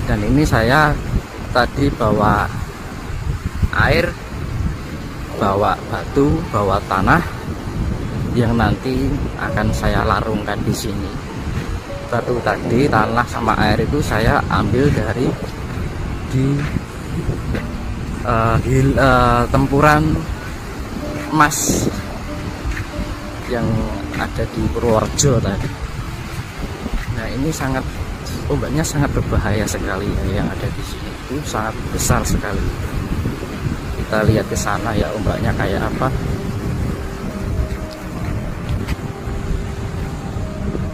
Dan ini saya tadi bawa air, bawa batu, bawa tanah yang nanti akan saya larungkan di sini. Batu tadi, tanah sama air itu saya ambil dari di tempuran emas yang ada di Purworejo tadi. Nah, ini ombaknya sangat berbahaya sekali ya, yang ada di sini itu sangat besar sekali. Kita lihat ke sana ya, ombaknya kayak apa.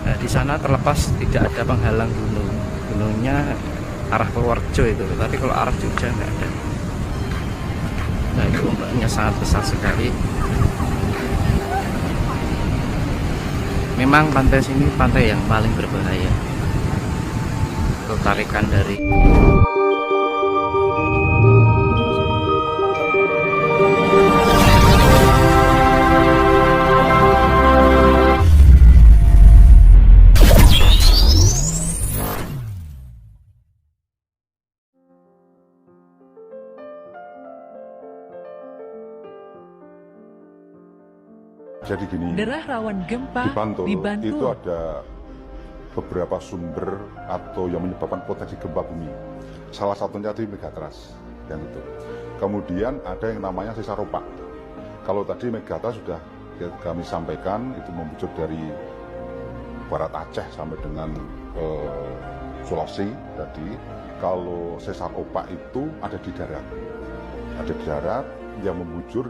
Nah, di sana terlepas tidak ada penghalang gunungnya arah Purworejo itu, tapi kalau arah Jogja nggak ada. Nah, itu ombaknya sangat besar sekali. Memang pantai sini pantai yang paling berbahaya. Tarikan dari jadi gini, daerah rawan gempa di Bantul itu ada beberapa sumber atau yang menyebabkan potensi gempa bumi. Salah satunya di Megatrust yang itu. Kemudian ada yang namanya sesar opak. Kalau tadi Megatrust sudah kami sampaikan, itu membujur dari barat Aceh sampai dengan Sulawesi tadi. Kalau sesar opak itu ada di darat. Ada di darat yang membujur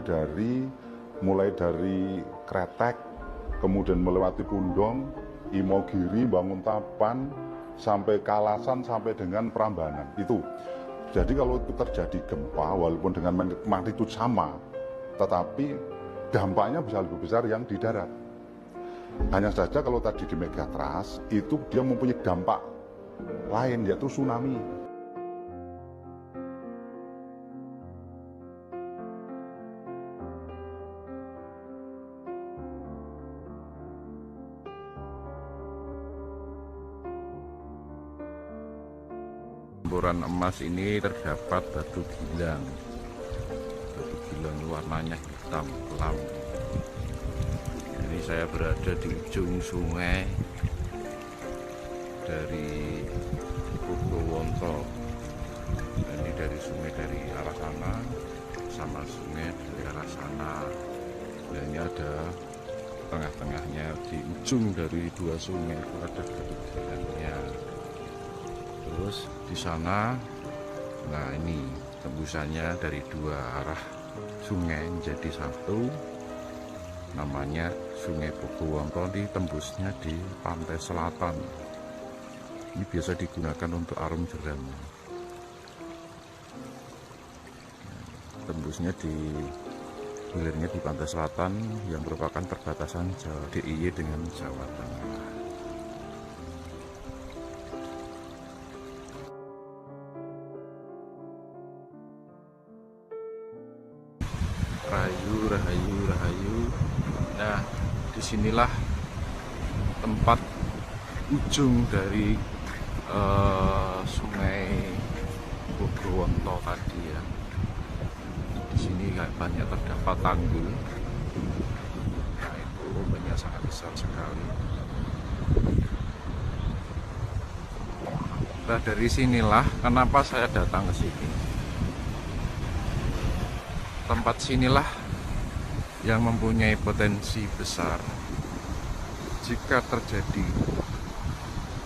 mulai dari Kretek, kemudian melewati Pundong, Imogiri, Banguntapan, sampai Kalasan, sampai dengan Prambanan. Itu. Jadi kalau itu terjadi gempa, walaupun dengan magnitudo sama, tetapi dampaknya bisa lebih besar yang di darat. Hanya saja kalau tadi di Megatrust, itu dia mempunyai dampak lain, yaitu tsunami. Tempuran emas ini terdapat batu gilang. Batu gilang warnanya hitam kelam. Ini saya berada di ujung sungai dari Purwonto. Ini dari sungai dari arah sana sama sungai dari arah sana. Dan ini ada tengah-tengahnya, di ujung dari dua sungai itu ada batu gilangnya. Terus di sana, nah ini tembusannya dari dua arah sungai menjadi satu, namanya Sungai Purwonto. Tembusnya di pantai selatan. Ini biasa digunakan untuk arum jeram. Tembusnya hilirnya di pantai selatan yang merupakan perbatasan Jawa DIY dengan Jawa Tengah. Rahayu. Nah, disinilah tempat ujung dari Sungai Purwonto tadi ya. Di sini banyak terdapat tanggul. Nah, itu ombaknya sangat besar sekali. Nah, dari sinilah kenapa saya datang ke sini. Tempat sinilah yang mempunyai potensi besar jika terjadi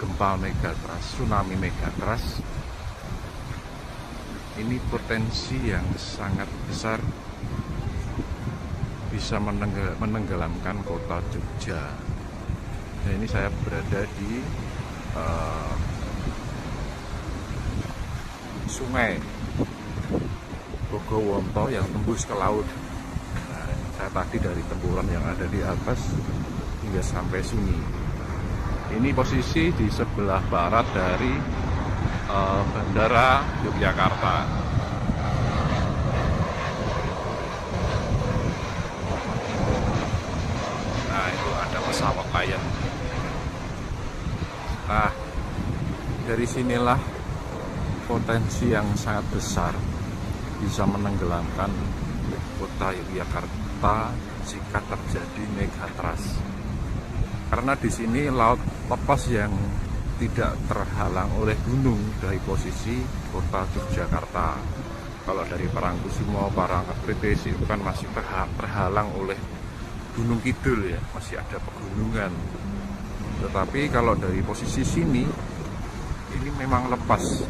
gempa Megatrust, tsunami Megatrust. Ini potensi yang sangat besar bisa menenggelamkan kota Jogja. Nah, ini saya berada di sungai Purwonto yang tembus ke laut. Nah, saya tadi dari tempuran yang ada di atas hingga sampai sini. Ini posisi di sebelah barat dari Bandara Yogyakarta. Nah, itu ada pesawat Lion. Nah, dari sinilah potensi yang sangat besar bisa menenggelamkan kota Yogyakarta jika terjadi megatrust. Karena di sini laut lepas yang tidak terhalang oleh gunung dari posisi kota Yogyakarta. Kalau dari Parangkusumo, Parangtritis itu kan masih terhalang oleh Gunung Kidul ya, masih ada pegunungan. Tetapi kalau dari posisi sini, ini memang lepas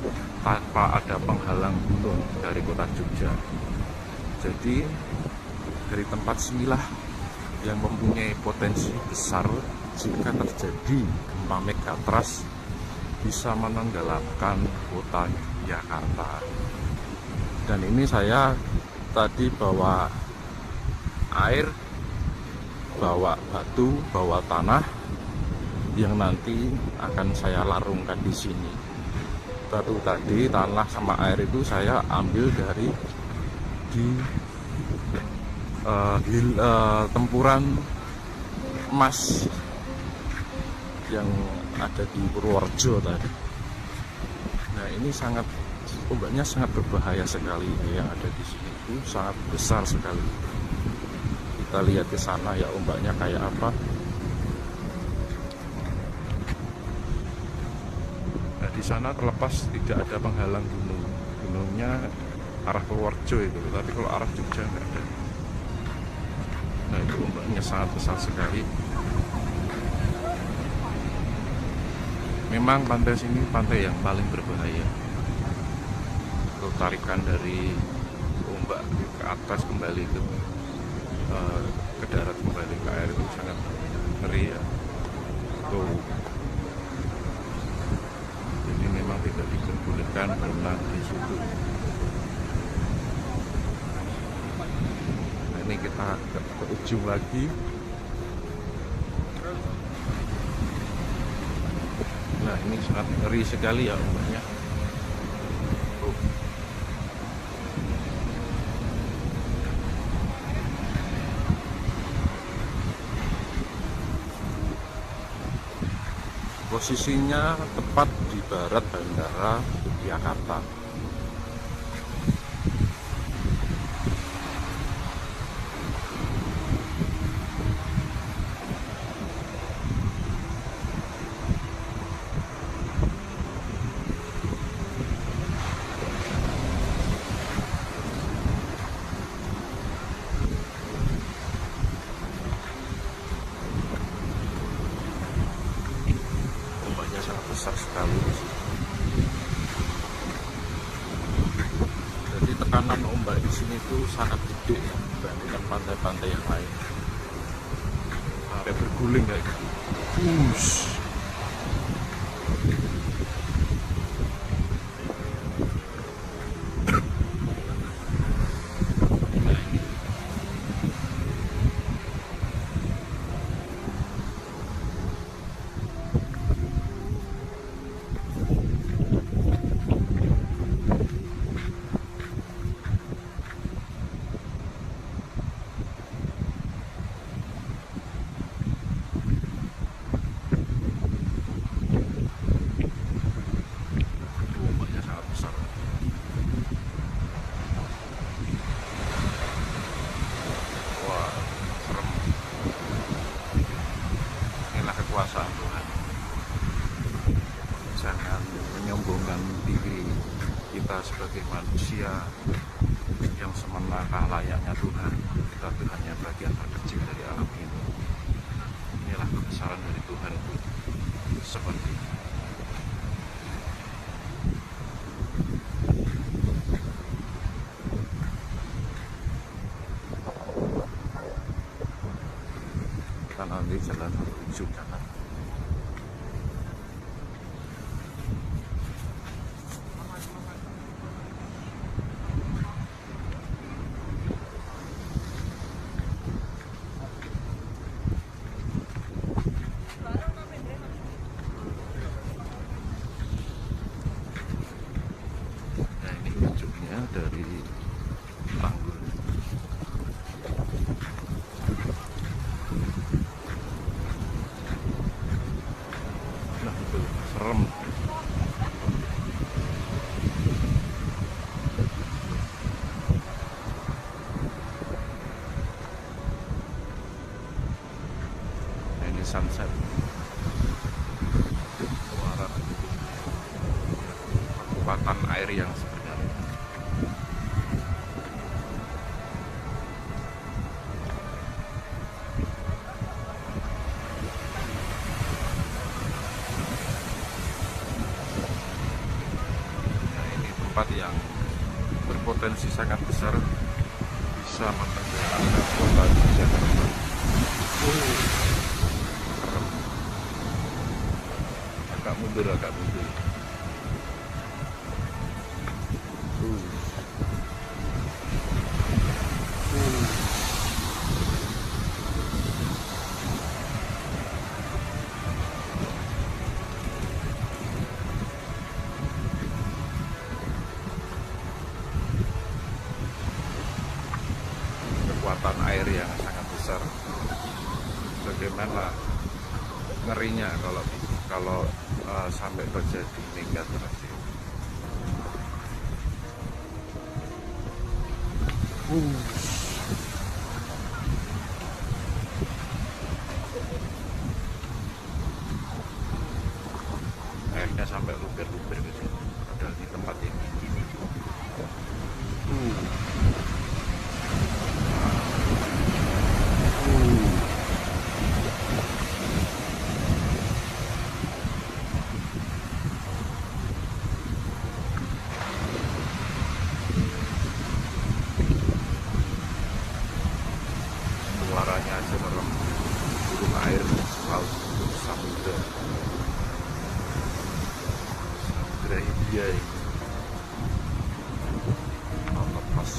tanpa ada penghalang gunung dari kota Jogja. Jadi dari tempat sinilah yang mempunyai potensi besar jika terjadi gempa megatrust bisa menenggelamkan kota Jakarta. Dan ini saya tadi bawa air, bawa batu, bawa tanah yang nanti akan saya larungkan di sini. Batu tadi, tanah sama air itu saya ambil dari di tempuran emas yang ada di Purworejo tadi. Nah, ini ombaknya sangat berbahaya sekali. Yang ada di sini itu sangat besar sekali. Kita lihat ke sana ya, ombaknya kayak apa. Nah, di sana terlepas tidak ada penghalang gunung. Gunungnya arah Purworejo itu, tapi kalau arah Jogja nggak ada. Nah, itu ombaknya sangat besar sekali. Memang pantai sini pantai yang paling berbahaya. Kalau tarikan dari ombak ke atas kembali ke darat kembali ke air itu sangat ngeri ya. Tuh. Jadi memang tidak diperbolehkan berenang di situ. Nah, ini kita ke ujung lagi. Nah, ini sangat ngeri sekali ya ombaknya. Posisinya tepat di barat Bandara Yogyakarta. Besar sekali di sini. Jadi tekanan ombak di sini tuh sangat gede ya, dibandingkan pantai-pantai yang lain. Sampai berguling kayak gitu. Kekuasaan Tuhan. Jangan menyombongkan diri kita sebagai manusia yang semenakah layaknya Tuhan. Kita tuh hanya bagian terkecil dari alam ini. Inilah kebesaran dari Tuhan itu seperti ini. Kita nanti jalan menuju kanan. Dari Tanggul. Nah, itu serem. kekuatan air yang sebenarnya. Nah, ini tempat yang berpotensi sangat besar bisa mentenggelamkan kota Jakarta. Agak mundur. Kekuatan air yang sangat besar. Bagaimana ngerinya kalau sampai terjadi megatrust. Airnya sampai luber-luber gitu. Padahal di tempat ini. Suaranya aja merem, burung air laut samudra India ini lepas.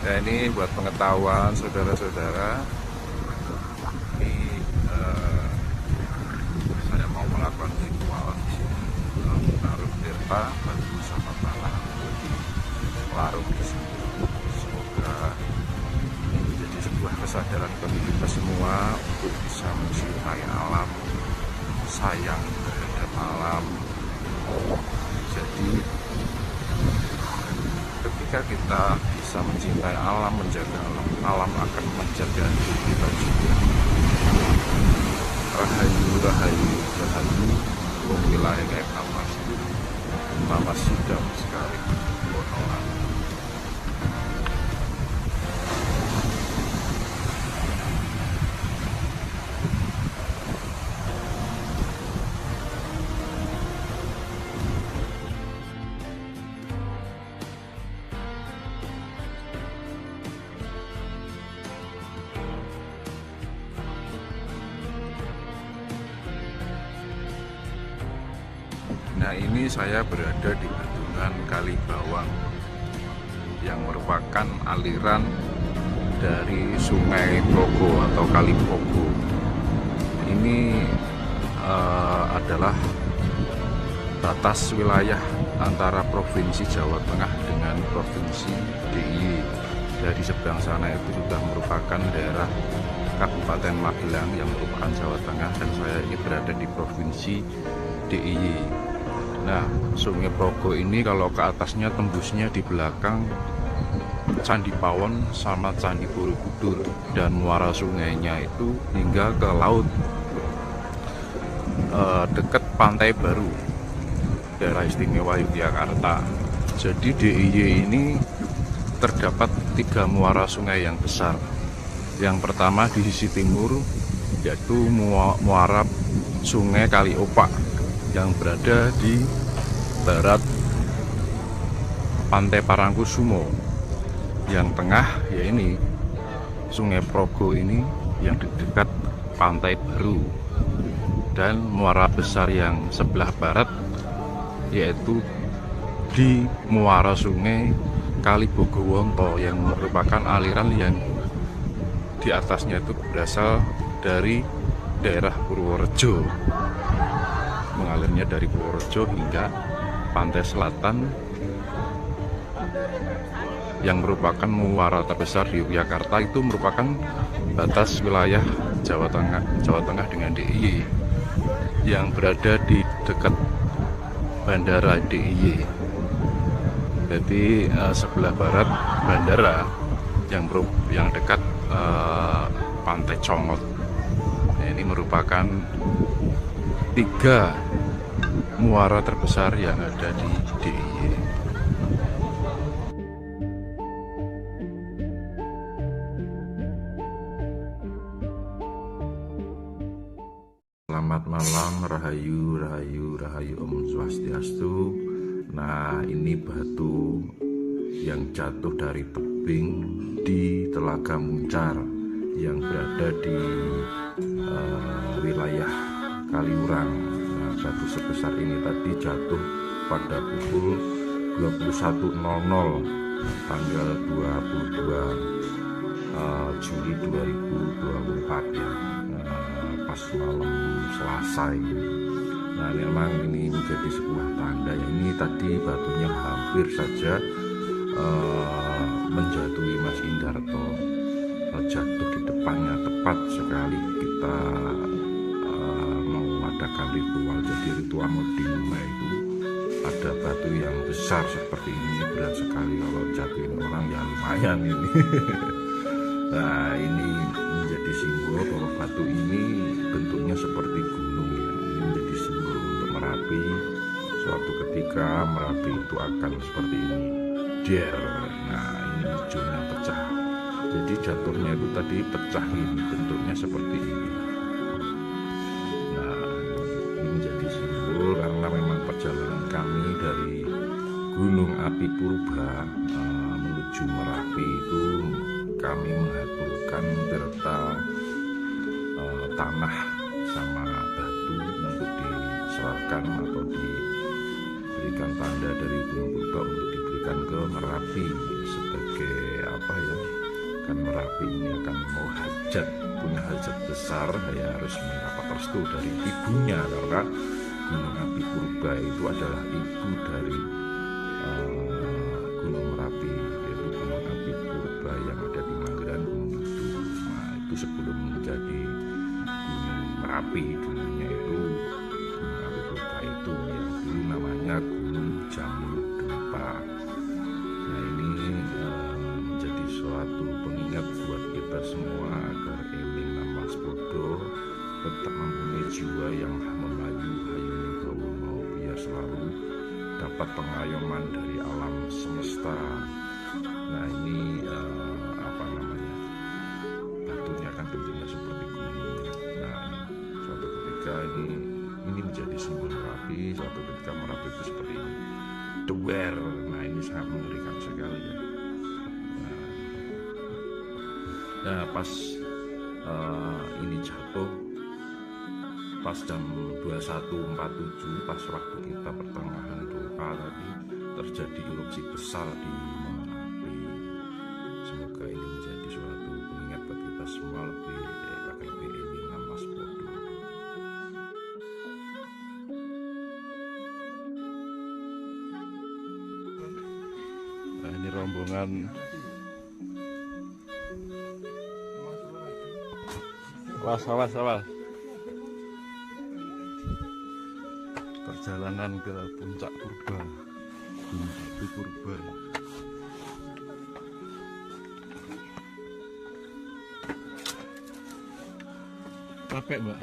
Nah, ini buat pengetahuan saudara-saudara, ini saya mau melakukan ritual di sini, menaruh tirta, batu sama tanah, larut di sini. Semoga menjadi sebuah kesadaran bagi kita semua untuk bisa mencintai alam, sayang terhadap alam. Jadi ketika kita bisa mencintai alam, menjaga alam, alam akan menjaga diri kita juga. Rahayu, rahayu, rahayu, wilayah kayak Mama sudah sekali bonolan. Nah, ini saya berada di bendungan Kali Bawang yang merupakan aliran dari Sungai Progo atau Kali Progo. Ini adalah batas wilayah antara Provinsi Jawa Tengah dengan Provinsi DIY. Dari seberang sana itu sudah merupakan daerah Kabupaten Magelang yang merupakan Jawa Tengah, dan saya ini berada di Provinsi DIY. Nah, Sungai Progo ini kalau ke atasnya tembusnya di belakang Candi Pawon sama Candi Borobudur, dan muara sungainya itu hingga ke laut dekat Pantai Baru, daerah istimewa Yogyakarta. Jadi DIY ini terdapat 3 muara sungai yang besar. Yang pertama di sisi timur yaitu muara Sungai Kali Opak yang berada di barat Pantai Parangkusumo. Yang tengah ya ini Sungai Progo ini yang di dekat Pantai Baru, dan muara besar yang sebelah barat yaitu di muara Sungai Kali Bogowonto yang merupakan aliran yang di atasnya itu berasal dari daerah Purworejo, mengalirnya dari Purworejo hingga pantai selatan yang merupakan muara terbesar di Yogyakarta. Itu merupakan batas wilayah Jawa Tengah dengan DIY yang berada di dekat Bandara DIY. Jadi sebelah barat bandara yang dekat Pantai Comot. Nah, ini merupakan 3 muara terbesar yang ada di DIY. Selamat malam, rahayu Om Swastiastu. Nah, ini batu yang jatuh dari tebing di Telaga Muncar yang berada di wilayah Kaliurang. Nah, batu sebesar ini tadi jatuh pada pukul 21.00 tanggal 22 Juli 2024 ya. Pas malam Selasa ini. Nah, memang ini menjadi sebuah tanda ya. Ini tadi batunya hampir saja menjatuhi Mas Indarto, jatuh di depannya. Tepat sekali kita mau mengadakan ritual. Jadi ritual mau dimulai itu ada batu yang besar seperti ini, berat sekali kalau jatuhin orang ya lumayan ini. Nah, ini menjadi simbol bahwa batu ini bentuknya seperti gunung ya. Ini menjadi simbol untuk Merapi. Suatu ketika Merapi itu akan seperti ini. Nah, ini hijaunya pecah. Jadi jatuhnya itu tadi pecah ini, bentuknya seperti ini. Nah, ini menjadi simbol karena memang perjalanan kami dari Gunung Api Purba menuju Merapi itu kami mengaturkan beserta tanah sama batu untuk diserahkan atau diberikan tanda dari Gunung Purba untuk diberikan ke Merapi sebagai apa ya, kan Merapi ini akan mau hajat, punya hajat besar ya, harus mendapat restu dari ibunya karena Gunung Api Purba itu adalah ibu dari Gunung Merapi, yaitu Gunung Api Purba yang ada di Manggaran Gunung Kidul. Nah, itu sebelum menjadi Gunung Merapi dulunya itu Gunung Api Purba itu yang dulu namanya Gunung Jamur Dempa. Nah, ini menjadi suatu pengingat buat kita semua agar eling Namas Podo tetap mempunyai jiwa yang melayu hayune bawono, biar selalu dapat pengayoman dari alam semesta. Nah, ini apa namanya, batunya kan bentuknya seperti gunung. Nah, ini suatu ketika ini menjadi simbol Merapi. Suatu ketika Merapi itu seperti ini, Dewer. Nah, ini sangat mengerikan sekali ya. Nah, pas ini jatuh pas jam 21.47, pas waktu kita pertengahan doa tadi, terjadi erupsi besar di Merapi. Semoga ini menjadi suatu pengingat bagi kita semua lebih eling Namas Podo. Nah, ini rombongan awas. Perjalanan ke puncak Purba, Gunung Api Purba. Capek, Mbak?